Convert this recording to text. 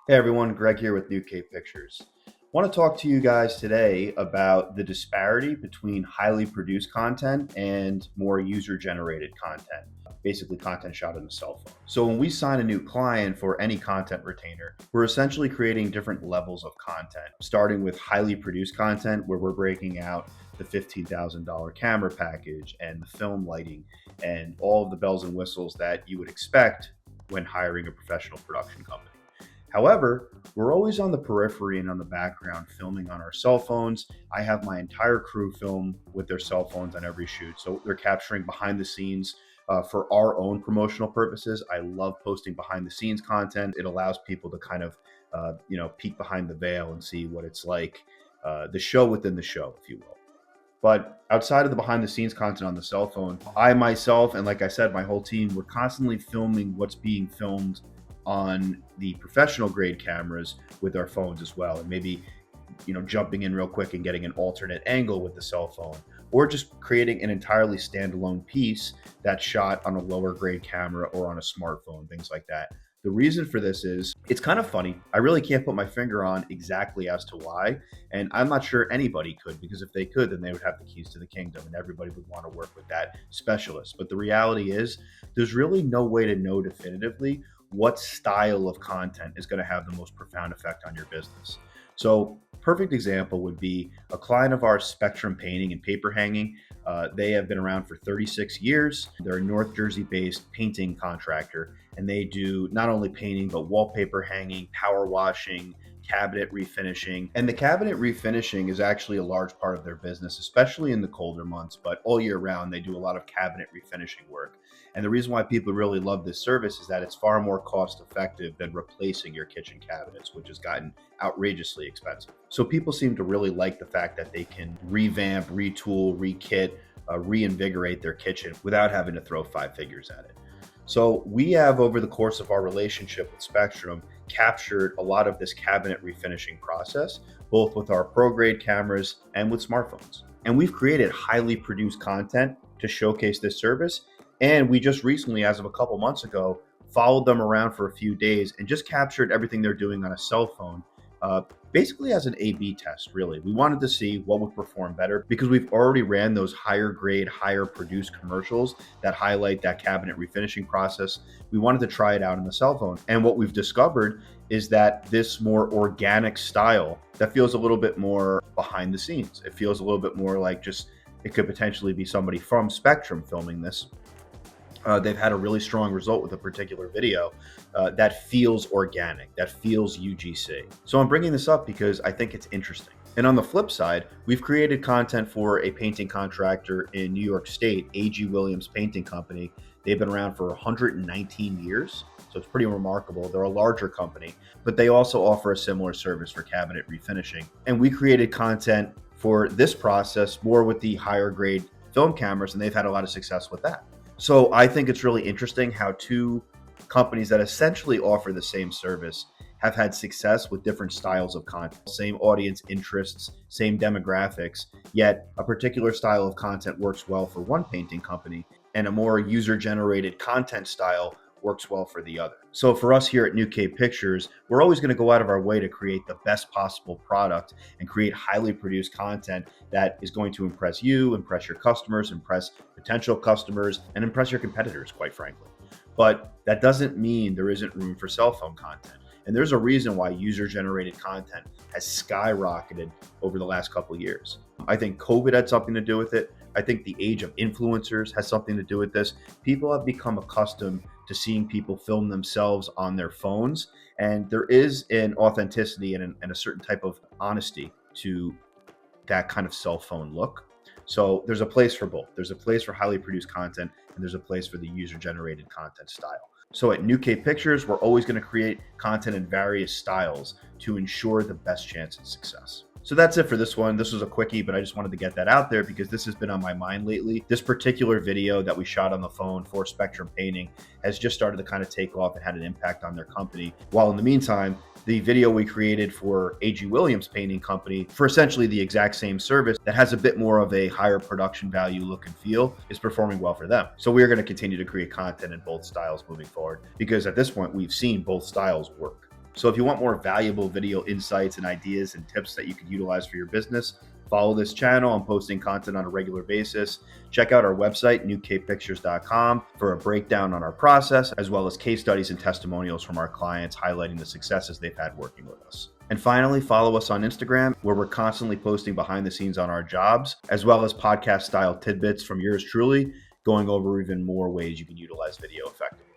Hey everyone, Greg here with New Cape Pictures. I want to talk to you guys today about the disparity between highly produced content and more user generated content, basically content shot on the cell phone. So, when we sign a new client for any content retainer, we're essentially creating different levels of content, starting with highly produced content where we're breaking out the $15,000 camera package and the film lighting and all of the bells and whistles that you would expect when hiring a professional production company. However, we're always on the periphery and on the background filming on our cell phones. I have my entire crew film with their cell phones on every shoot. So they're capturing behind the scenes for our own promotional purposes. I love posting behind the scenes content. It allows people to kind of, peek behind the veil and see what it's like, the show within the show, if you will. But outside of the behind the scenes content on the cell phone, I myself, and like I said, my whole team, we're constantly filming what's being filmed on the professional grade cameras with our phones as well. And maybe, jumping in real quick and getting an alternate angle with the cell phone, or just creating an entirely standalone piece that's shot on a lower grade camera or on a smartphone, things like that. The reason for this is it's kind of funny. I really can't put my finger on exactly as to why. And I'm not sure anybody could, because if they could, then they would have the keys to the kingdom and everybody would want to work with that specialist. But the reality is, there's really no way to know definitively what style of content is going to have the most profound effect on your business. So, perfect example would be a client of ours, Spectrum Painting and Paper Hanging. They have been around for 36 years. They're a North Jersey based painting contractor, and they do not only painting, but wallpaper hanging, power washing, cabinet refinishing. And the cabinet refinishing is actually a large part of their business, especially in the colder months, but all year round, they do a lot of cabinet refinishing work. And the reason why people really love this service is that it's far more cost effective than replacing your kitchen cabinets, which has gotten outrageously expensive. So people seem to really like the fact that they can revamp, retool, rekit, reinvigorate their kitchen without having to throw five figures at it. So we have, over the course of our relationship with Spectrum, captured a lot of this cabinet refinishing process, both with our pro grade cameras and with smartphones. And we've created highly produced content to showcase this service. And we just recently, as of a couple months ago, followed them around for a few days and just captured everything they're doing on a cell phone, basically as an A/B test, really. We wanted to see what would perform better because we've already ran those higher grade, higher produced commercials that highlight that cabinet refinishing process. We wanted to try it out on the cell phone. And what we've discovered is that this more organic style that feels a little bit more behind the scenes. It feels a little bit more like just it could potentially be somebody from Spectrum filming this. They've had a really strong result with a particular video that feels organic, that feels UGC. So I'm bringing this up because I think it's interesting. And on the flip side, we've created content for a painting contractor in New York State, A.G. Williams Painting Company. They've been around for 119 years, so it's pretty remarkable. They're a larger company, but they also offer a similar service for cabinet refinishing. And we created content for this process more with the higher grade film cameras, and they've had a lot of success with that. So I think it's really interesting how two companies that essentially offer the same service have had success with different styles of content, same audience interests, same demographics, yet a particular style of content works well for one painting company and a more user-generated content style works well for the other. So for us here at New Cape Pictures, we're always going to go out of our way to create the best possible product and create highly produced content that is going to impress you, impress your customers, impress potential customers, and impress your competitors, quite frankly. But that doesn't mean there isn't room for cell phone content. And there's a reason why user-generated content has skyrocketed over the last couple of years. I think COVID had something to do with it. I think the age of influencers has something to do with this. People have become accustomed to seeing people film themselves on their phones. And there is an authenticity and a certain type of honesty to that kind of cell phone look. So there's a place for both. There's a place for highly produced content, and there's a place for the user-generated content style. So at New Cape Pictures, we're always going to create content in various styles to ensure the best chance of success. So that's it for this one. This was a quickie, but I just wanted to get that out there because this has been on my mind lately. This particular video that we shot on the phone for Spectrum Painting has just started to kind of take off and had an impact on their company. While in the meantime, the video we created for A.G. Williams Painting Company for essentially the exact same service that has a bit more of a higher production value look and feel is performing well for them. So we're going to continue to create content in both styles moving forward because at this point, we've seen both styles work. So if you want more valuable video insights and ideas and tips that you can utilize for your business, follow this channel. I'm posting content on a regular basis. Check out our website, newcapepictures.com, for a breakdown on our process, as well as case studies and testimonials from our clients highlighting the successes they've had working with us. And finally, follow us on Instagram, where we're constantly posting behind the scenes on our jobs, as well as podcast style tidbits from yours truly, going over even more ways you can utilize video effectively.